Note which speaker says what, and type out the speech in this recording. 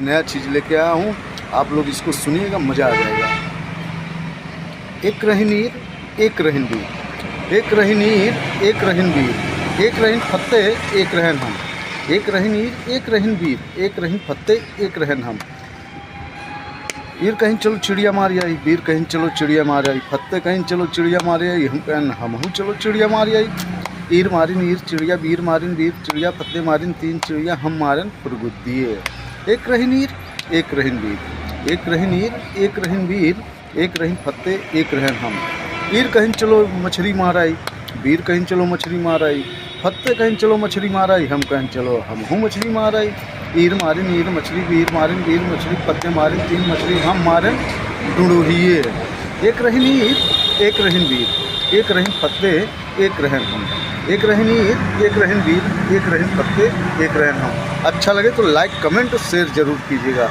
Speaker 1: नया चीज़ लेके आया हूँ, आप लोग इसको सुनिएगा, मज़ा आ जाएगा। एक रही नीर एक रहन बीर, एक रही नीर एक रहन बीर, एक रहन फत्ते एक रहन हम, एक रही नीर एक रहन बीर, एक रहन फत्ते एक रहन हम। ईर कहीं चलो चिड़िया मार आई, बीर कहीं चलो चिड़िया मार आई, फत्ते कहीं चलो चिड़िया मार आई, हम कहें हम चलो चिड़िया मार आई। ईर मारिन ईर चिड़िया, बीर मारिन बीर चिड़िया, फत्ते मारिन तीन चिड़िया, हम मारन फुरगुद्दिए। एक रही नीर एक रहन बीर, एक रही नीर एक रहन बीर, एक रही फत्ते एक रहन हम। ईर कहीं चलो मछली मार आई, बीर कहीं चलो मछली मार आई, फत्ते कहीं चलो मछली मार आई, हम कहीं चलो हम हूँ मछली मार आई। ईर मारिन ईर मछली, बीर मारिन बीर मछली, फत्ते मारिन तीन मछली, हम मारन ढूंढूहिए। एक रही नीर एक रहन बीर, एक रहन फत्ते एक रहन हम, एक रहन ईर एक रहन बीर, एक रहन फत्ते एक रहन हम। अच्छा लगे तो लाइक कमेंट और शेयर ज़रूर कीजिएगा।